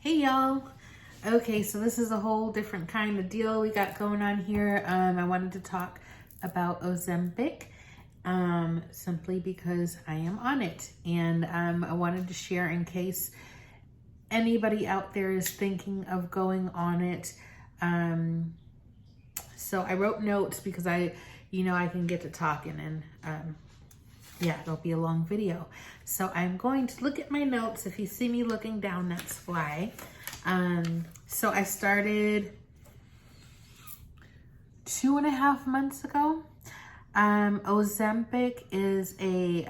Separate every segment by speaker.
Speaker 1: Hey y'all. Okay, so this is a whole different kind of deal we got going on here. I wanted to talk about Ozempic simply because I am on it, and I wanted to share in case anybody out there is thinking of going on it. So I wrote notes because I can get to talking, and yeah, it'll be a long video. So I'm going to look at my notes. If you see me looking down, that's why. So I started 2.5 months ago. Ozempic is a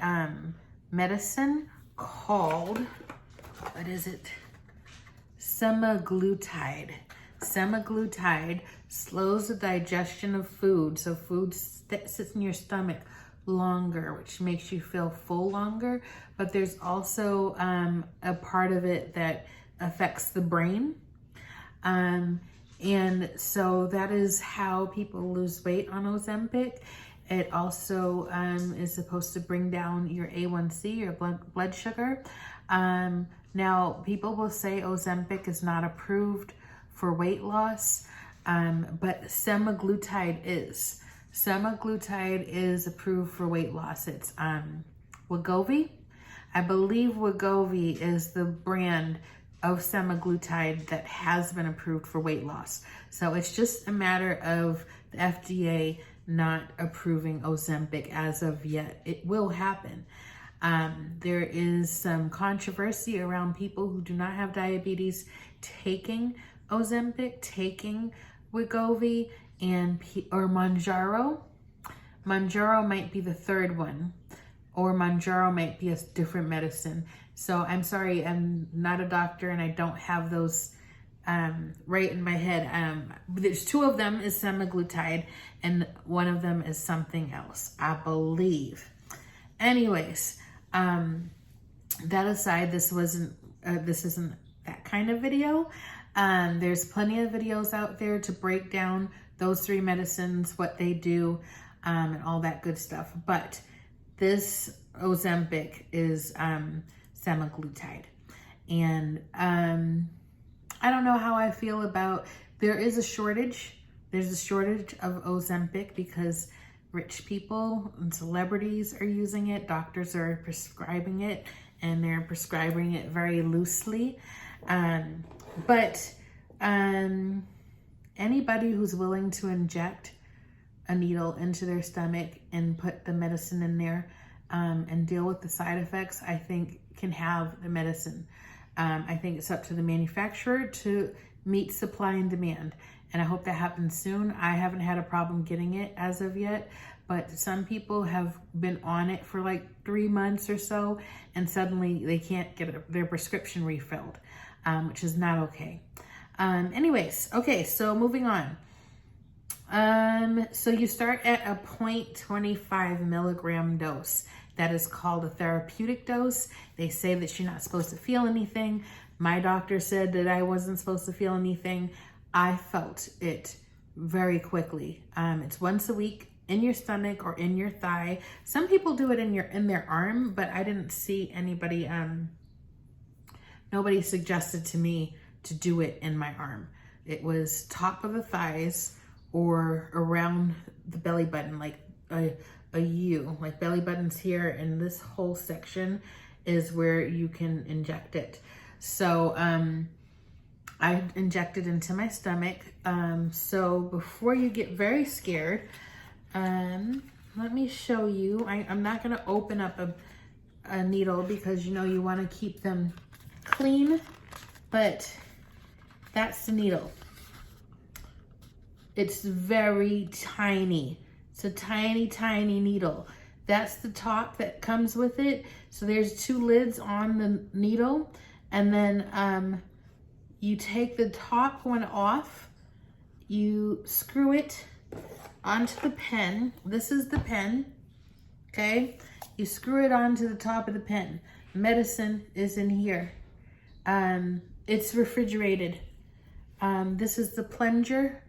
Speaker 1: medicine called, what is it? Semaglutide. Semaglutide slows the digestion of food, so food sits in your stomach longer, which makes you feel full longer. But there's also a part of it that affects the brain. And so that is how people lose weight on Ozempic. It also is supposed to bring down your A1C, your blood sugar. Now, people will say Ozempic is not approved for weight loss, but semaglutide is. Semaglutide is approved for weight loss. It's Wegovy. I believe Wegovy is the brand of semaglutide that has been approved for weight loss. So it's just a matter of the FDA not approving Ozempic as of yet. It will happen. There is some controversy around people who do not have diabetes taking Ozempic, taking Wegovy, or Mounjaro. Mounjaro might be the third one, or Mounjaro might be a different medicine. So I'm sorry, I'm not a doctor and I don't have those right in my head. There's two of them is semaglutide and one of them is something else, I believe. Anyways, that aside, this isn't that kind of video. There's plenty of videos out there to break down those three medicines, what they do, and all that good stuff. But this Ozempic is semaglutide. And I don't know how I feel about, there is a shortage. There's a shortage of Ozempic because rich people and celebrities are using it. Doctors are prescribing it, and they're prescribing it very loosely. But anybody who's willing to inject a needle into their stomach and put the medicine in there and deal with the side effects, I think can have the medicine. I think it's up to the manufacturer to meet supply and demand. And I hope that happens soon. I haven't had a problem getting it as of yet, but some people have been on it for like 3 months or so, and suddenly they can't get their prescription refilled, which is not okay. Anyways, okay, so moving on. So you start at a 0.25 milligram dose. That is called a therapeutic dose. They say that you're not supposed to feel anything. My doctor said that I wasn't supposed to feel anything. I felt it very quickly. It's once a week in your stomach or in your thigh. Some people do it in their arm, but I didn't see anybody, nobody suggested to me to do it in my arm. It was top of the thighs or around the belly button, like a U, like belly button's here, and this whole section is where you can inject it. So I injected into my stomach. So before you get very scared, let me show you. I'm not gonna open up a needle because you want to keep them clean, but that's the needle. It's very tiny. It's a tiny, tiny needle. That's the top that comes with it. So there's 2 lids on the needle, and then you take the top one off, you screw it onto the pen. This is the pen, okay? You screw it onto the top of the pen. Medicine is in here. It's refrigerated. This is the plunger,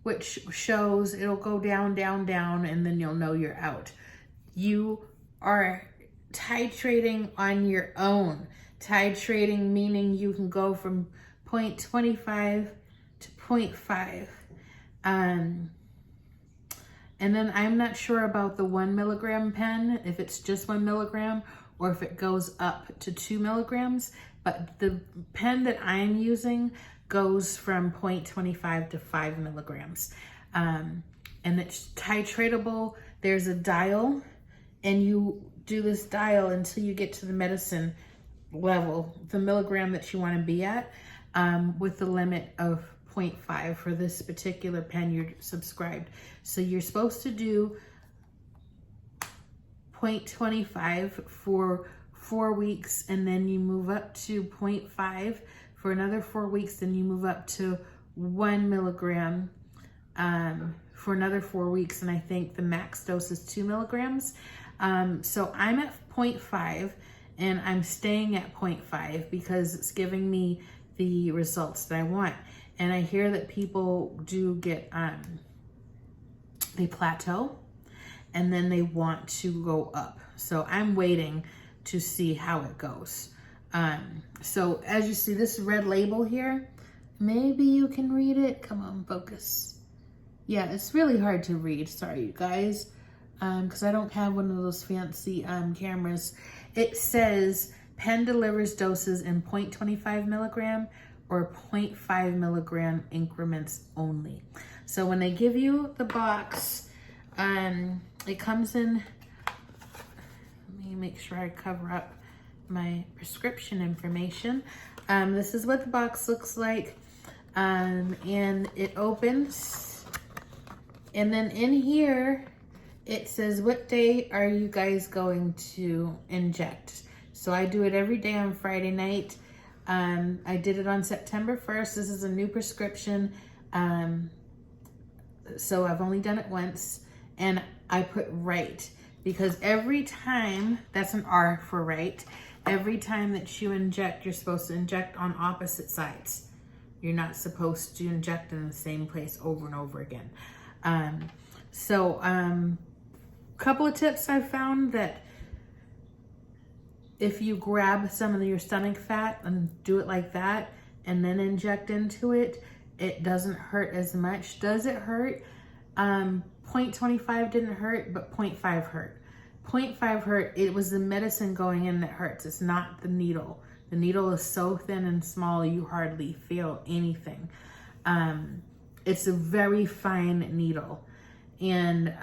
Speaker 1: which shows it'll go down, down, down, and then you'll know you're out. You are titrating on your own. Titrating, meaning you can go from 0.25 to 0.5. And then I'm not sure about the 1 milligram pen, if it's just 1 milligram or if it goes up to 2 milligrams. But the pen that I'm using goes from 0.25 to 5 milligrams. And it's titratable. There's a dial, and you do this dial until you get to the medicine level, the milligram that you want to be at, with the limit of 0.5 for this particular pen you're subscribed. So you're supposed to do 0.25 for 4 weeks, and then you move up to 0.5 for another 4 weeks, then you move up to 1 milligram for another 4 weeks, and I think the max dose is 2 milligrams. So I'm at 0.5, and I'm staying at 0.5 because it's giving me the results that I want. And I hear that people do get, they plateau, and then they want to go up. So I'm waiting to see how it goes. So as you see this red label here, maybe you can read it. Come on, focus. Yeah, it's really hard to read. Sorry, you guys, because I don't have one of those fancy cameras. It says pen delivers doses in 0.25 milligram or 0.5 milligram increments only. So when they give you the box, it comes in, let me make sure I cover up my prescription information. This is what the box looks like, and it opens, and then in here it says, what day are you guys going to inject? So I do it every day on Friday night. I did it on September 1st. This is a new prescription. So I've only done it once, and I put right, because every time, that's an R for right, every time that you inject, you're supposed to inject on opposite sides. You're not supposed to inject in the same place over and over again. Couple of tips I've found, that if you grab some of your stomach fat and do it like that and then inject into it, it doesn't hurt as much. Does it hurt? 0.25 didn't hurt, but 0.5 hurt. 0.5 hurt. It was the medicine going in that hurts. It's not the needle. The needle is so thin and small, you hardly feel anything. It's a very fine needle. And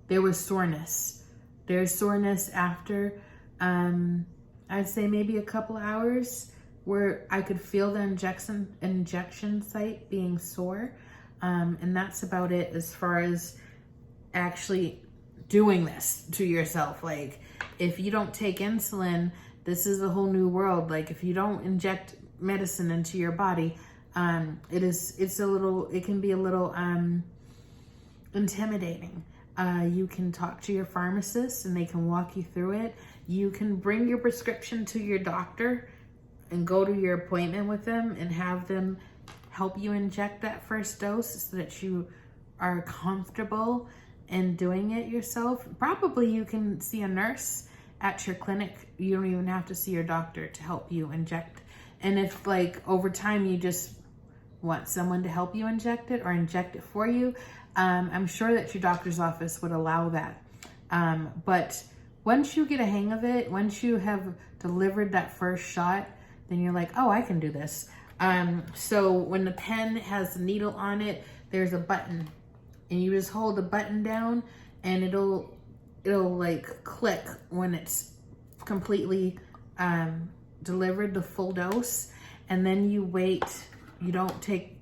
Speaker 1: there was soreness. There's soreness after, I'd say maybe a couple hours, where I could feel the injection site being sore. And that's about it as far as actually doing this to yourself. Like, if you don't take insulin, this is a whole new world. Like, if you don't inject medicine into your body, it can be a little intimidating. You can talk to your pharmacist and they can walk you through it. You can bring your prescription to your doctor and go to your appointment with them and have them help you inject that first dose so that you are comfortable in doing it yourself. Probably you can see a nurse at your clinic. You don't even have to see your doctor to help you inject. And if, like, over time you just want someone to help you inject it or inject it for you, I'm sure that your doctor's office would allow that. But once you get a hang of it, once you have delivered that first shot, then you're like, oh, I can do this. So when the pen has the needle on it, there's a button, and you just hold the button down, and it'll like click when it's completely delivered the full dose, and then you wait. You don't take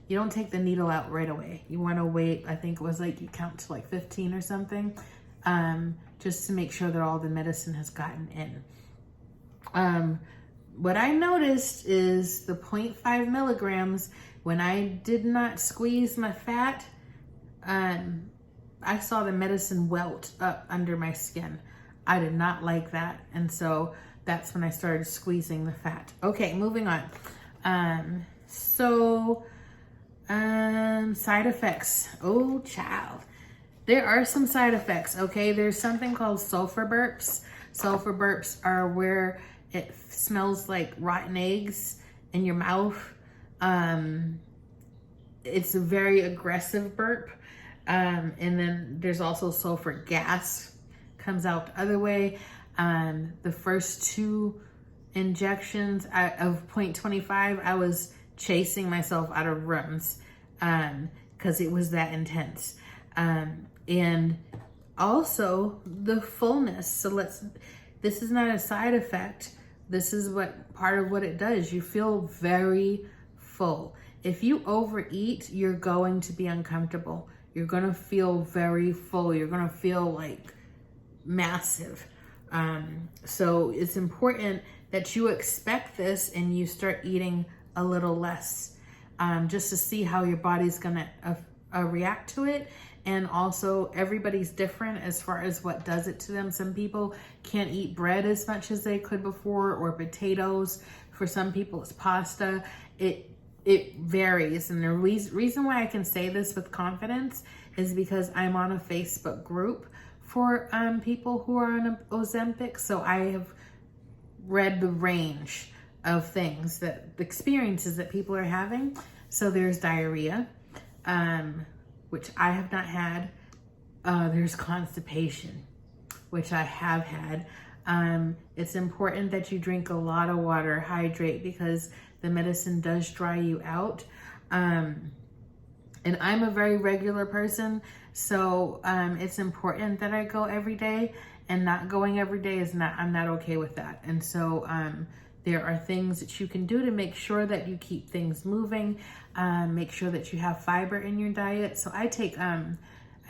Speaker 1: you don't take the needle out right away. You want to wait. I think it was like you count to like 15 or something, just to make sure that all the medicine has gotten in. What I noticed is the 0.5 milligrams, when I did not squeeze my fat, I saw the medicine welt up under my skin. I did not like that. And so that's when I started squeezing the fat. Okay, moving on. Side effects. Oh, child. There are some side effects, okay? There's something called sulfur burps. Sulfur burps are where it smells like rotten eggs in your mouth. It's a very aggressive burp. And then there's also sulfur gas comes out the other way. The first 2 injections of 0.25, I was chasing myself out of rooms because it was that intense. And also the fullness. So this is not a side effect. This is what part of what it does. You feel very full. If you overeat, you're going to be uncomfortable. You're going to feel very full. You're going to feel like massive. So it's important that you expect this and you start eating a little less, just to see how your body's going to react to it. And also everybody's different as far as what does it to them. Some people can't eat bread as much as they could before, or potatoes. For some people it's pasta. It varies. And the reason why I can say this with confidence is because I'm on a Facebook group for people who are on Ozempic. So I have read the range of things, the experiences that people are having. So there's diarrhea, which I have not had. There's constipation, which I have had. It's important that you drink a lot of water, hydrate, because the medicine does dry you out. And I'm a very regular person, so it's important that I go every day, and not going every day I'm not okay with that. And so there are things that you can do to make sure that you keep things moving, make sure that you have fiber in your diet. So I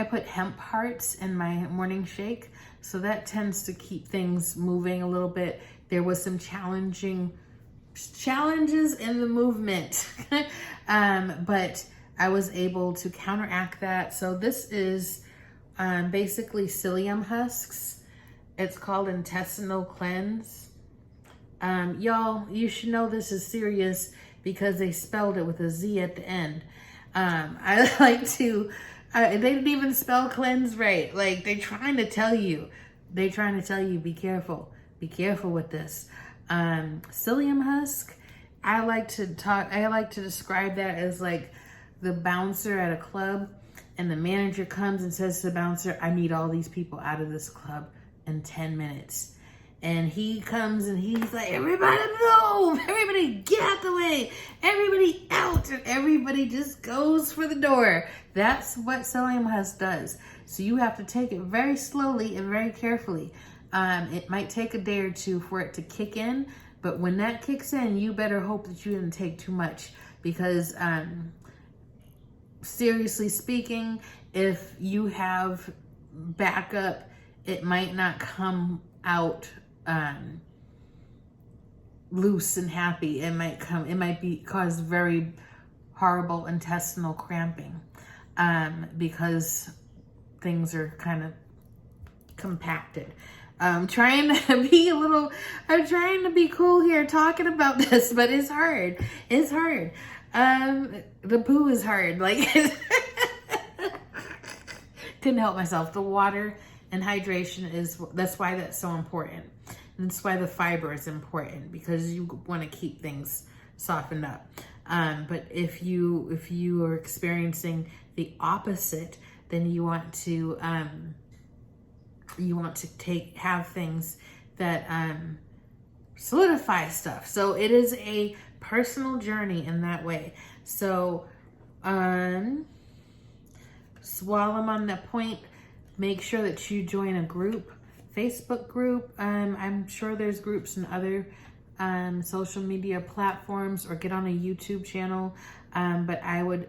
Speaker 1: put hemp hearts in my morning shake, so that tends to keep things moving a little bit. There was some challenges in the movement, but I was able to counteract that. So this is basically psyllium husks. It's called intestinal cleanse. Y'all, you should know this is serious because they spelled it with a Z at the end. I like to, they didn't even spell cleanse right. Like they're trying to tell you, be careful with this. Psyllium husk, I like to describe that as like the bouncer at a club, and the manager comes and says to the bouncer, I need all these people out of this club in 10 minutes. And he comes and he's like, everybody move, everybody get out the way, everybody out, and everybody just goes for the door. That's what psyllium husk does. So you have to take it very slowly and very carefully. It might take a day or two for it to kick in, but when that kicks in, you better hope that you didn't take too much, because seriously speaking, if you have backup, it might not come out loose and happy. It might cause very horrible intestinal cramping, because things are kind of compacted. I'm trying to be cool here talking about this, but it's hard. The poo is hard. Like, couldn't help myself. The water and hydration that's why that's so important. And that's why the fiber is important, because you want to keep things softened up. But if you are experiencing the opposite, then you want to have things that solidify stuff. So it is a personal journey in that way. So while I'm on that point, make sure that you join a group, Facebook group. I'm sure there's groups in other social media platforms, or get on a YouTube channel. But I would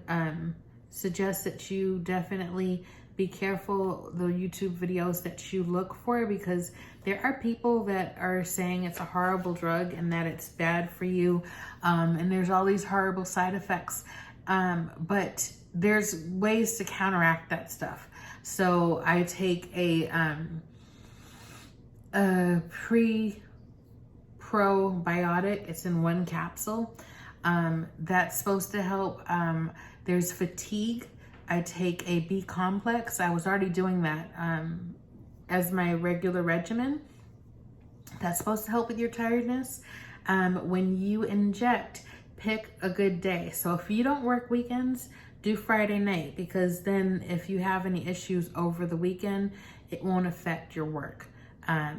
Speaker 1: suggest that you definitely be careful the YouTube videos that you look for, because there are people that are saying it's a horrible drug and that it's bad for you. And there's all these horrible side effects. But there's ways to counteract that stuff. So I take a probiotic. It's in 1 capsule. That's supposed to help. There's fatigue. I take a B complex. I was already doing that as my regular regimen. That's supposed to help with your tiredness. When you inject, pick a good day. So if you don't work weekends, do Friday night, because then if you have any issues over the weekend, it won't affect your work.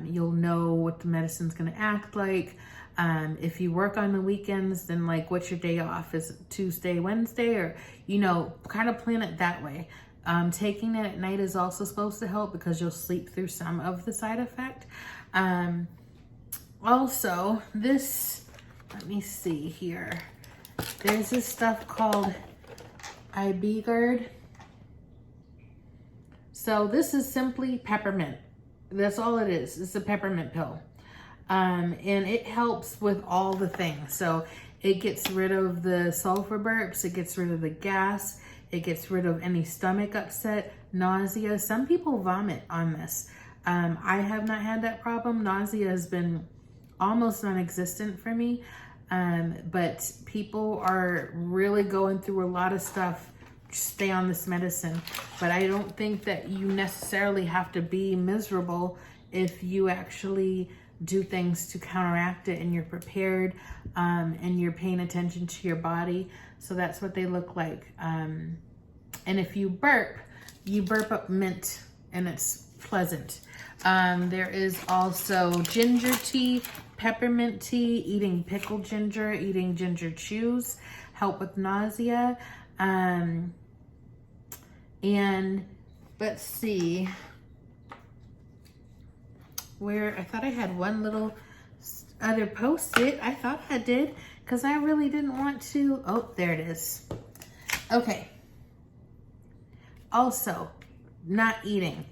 Speaker 1: You'll know what the medicine's gonna act like. If you work on the weekends, then like, what's your day off? Is it Tuesday, Wednesday, or, you know, kind of plan it that way. Taking it at night is also supposed to help because you'll sleep through some of the side effect. Also, this, let me see here. There's this stuff called IB-Guard. So this is simply peppermint. That's all it is. It's a peppermint pill. And it helps with all the things. So it gets rid of the sulfur burps. It gets rid of the gas. It gets rid of any stomach upset, nausea. Some people vomit on this. I have not had that problem. Nausea has been almost non-existent for me. But people are really going through a lot of stuff. Stay on this medicine. But I don't think that you necessarily have to be miserable if you actually do things to counteract it and you're prepared, and you're paying attention to your body. So that's what they look like. And if you burp up mint, and it's pleasant. There is also ginger tea, peppermint tea, eating pickled ginger, eating ginger chews, help with nausea. And let's see, where I thought I had one little other post-it. I thought I did, because I really didn't want to. Oh, there it is. Okay. Also, not eating.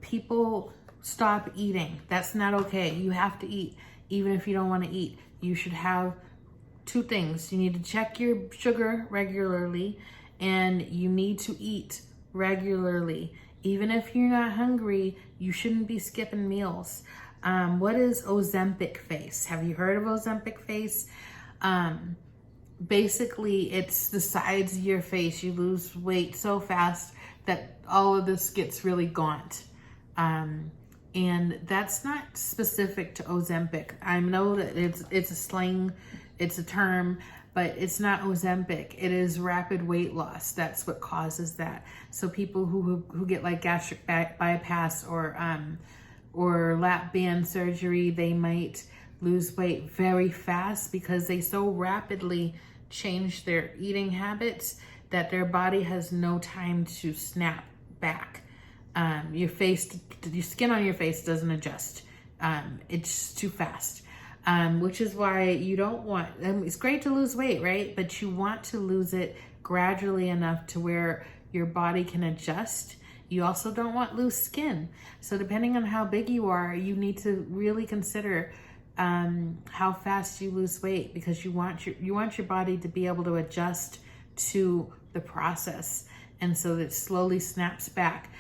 Speaker 1: People stop eating. That's not okay. You have to eat. Even if you don't want to eat, you should have two things. You need to check your sugar regularly, and you need to eat regularly. Even if you're not hungry, you shouldn't be skipping meals. What is Ozempic face? Have you heard of Ozempic face? Basically, it's the sides of your face. You lose weight so fast that all of this gets really gaunt. And that's not specific to Ozempic. I know that it's a slang, it's a term, but it's not Ozempic. It is rapid weight loss. That's what causes that. So people who get like gastric bypass or lap band surgery, they might lose weight very fast because they so rapidly change their eating habits that their body has no time to snap back. Your skin on your face doesn't adjust. It's too fast. Which is why you don't want, it's great to lose weight, right? But you want to lose it gradually enough to where your body can adjust. You also don't want loose skin. So depending on how big you are, you need to really consider how fast you lose weight, because you want your body to be able to adjust to the process, and so that it slowly snaps back.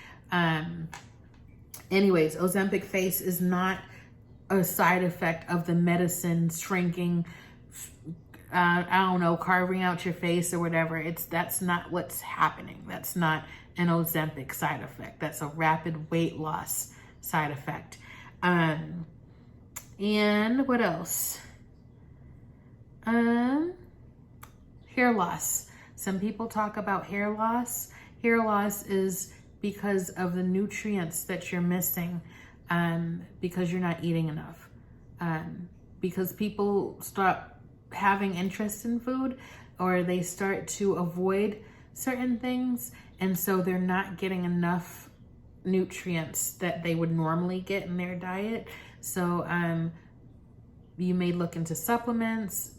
Speaker 1: Anyways, Ozempic face is not a side effect of the medicine shrinking, I don't know, carving out your face or whatever. That's not what's happening. That's not an Ozempic side effect. That's a rapid weight loss side effect. And what else? Hair loss. Some people talk about hair loss. Hair loss is because of the nutrients that you're missing, because you're not eating enough. Because people stop having interest in food, or they start to avoid certain things, and so they're not getting enough nutrients that they would normally get in their diet. So you may look into supplements,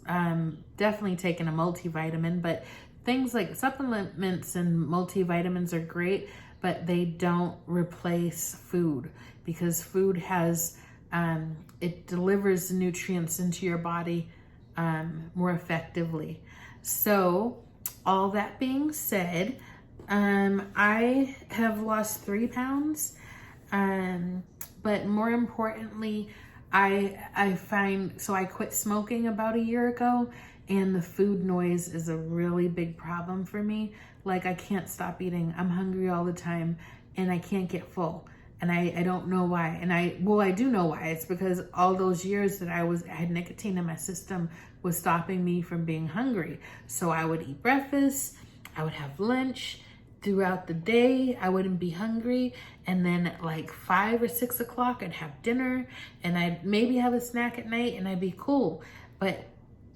Speaker 1: definitely taking a multivitamin, but things like supplements and multivitamins are great, but they don't replace food, because food has, it delivers the nutrients into your body more effectively. So all that being said, I have lost 3 pounds, but more importantly, I find, so I quit smoking about a year ago, and the food noise is a really big problem for me. Like, I can't stop eating. I'm hungry all the time, and I can't get full. And I don't know why. And I do know why. It's because all those years that I had nicotine in my system was stopping me from being hungry. So I would eat breakfast, I would have lunch. Throughout the day, I wouldn't be hungry. And then at like 5 or 6 o'clock, I'd have dinner and I'd maybe have a snack at night and I'd be cool. But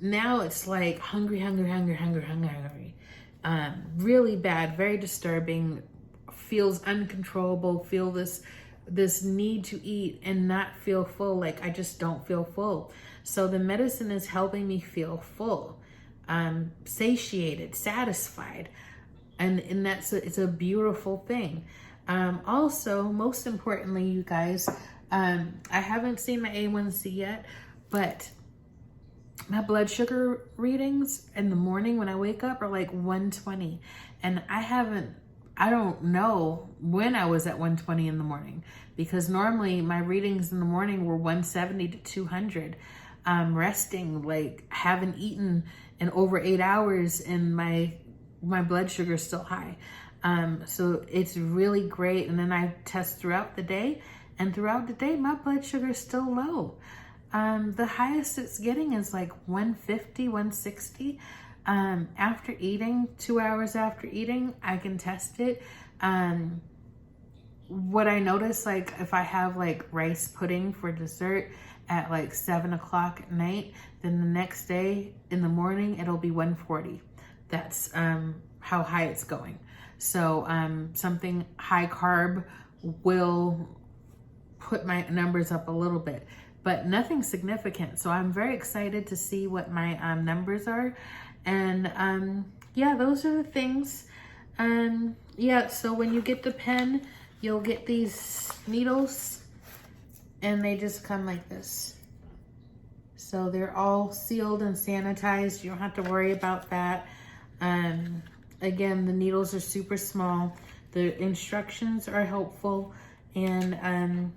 Speaker 1: now it's like hungry. Really bad, very disturbing, feels uncontrollable, feel this need to eat and not feel full. Like I just don't feel full. So the medicine is helping me feel full, satiated, satisfied. And it's a beautiful thing. Also, most importantly, you guys, I haven't seen my A1C yet, but my blood sugar readings in the morning when I wake up are like 120. And I don't know when I was at 120 in the morning, because normally my readings in the morning were 170 to 200. Resting, like haven't eaten in over 8 hours, and my blood sugar is still high. So it's really great. And then I test throughout the day, and throughout the day, my blood sugar is still low. The highest it's getting is like 150, 160. After eating, 2 hours after eating, I can test it. What I notice, like if I have like rice pudding for dessert at like 7 o'clock at night, then the next day in the morning, it'll be 140. That's how high it's going. So something high carb will put my numbers up a little bit, but nothing significant. So I'm very excited to see what my numbers are. And yeah, those are the things. Yeah, so when you get the pen, you'll get these needles and they just come like this. So they're all sealed and sanitized. You don't have to worry about that. Again, the needles are super small. The instructions are helpful, and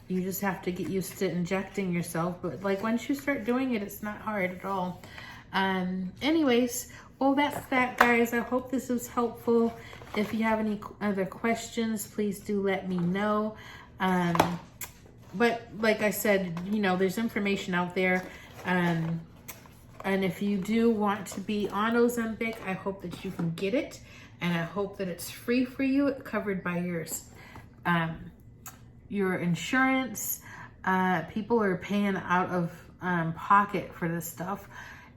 Speaker 1: you just have to get used to injecting yourself. But like once you start doing it, it's not hard at all. Anyways, well, that's that, guys. I hope this was helpful. If you have any other questions, please do let me know. But like I said, you know, there's information out there. And if you do want to be on Ozempic, I hope that you can get it. And I hope that it's free for you, covered by your insurance. People are paying out of pocket for this stuff.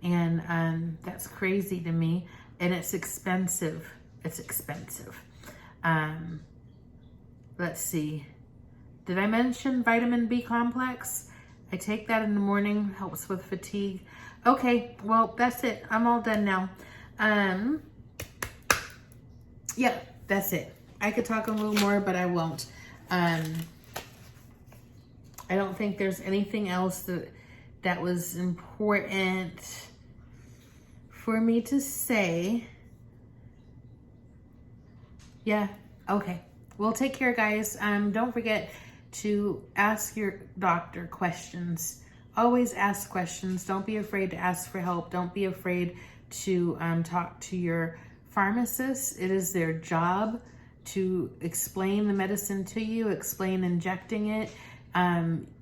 Speaker 1: And that's crazy to me. And it's expensive. It's expensive. Let's see. Did I mention vitamin B complex? I take that in the morning, helps with fatigue. Okay, well, that's it. I'm all done now. Yeah, that's it. I could talk a little more, but I won't. I don't think there's anything else that was important for me to say. Yeah, okay. Well, take care, guys. Don't forget to ask your doctor questions. Always ask questions. Don't be afraid to ask for help. Don't be afraid to talk to your pharmacist. It is their job to explain the medicine to you, explain injecting it.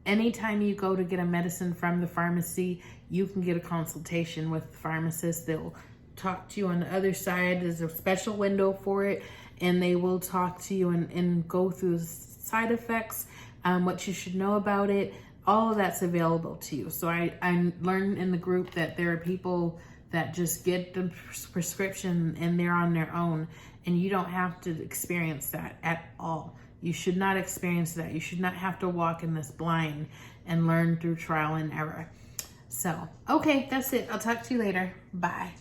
Speaker 1: Anytime you go to get a medicine from the pharmacy, you can get a consultation with the pharmacist. They'll talk to you on the other side. There's a special window for it, and they will talk to you and go through side effects, what you should know about it. All of that's available to you. So I learned in the group that there are people that just get the prescription and they're on their own, and you don't have to experience that at all. You should not experience that. You should not have to walk in this blind and learn through trial and error. So, okay, that's it. I'll talk to you later. Bye.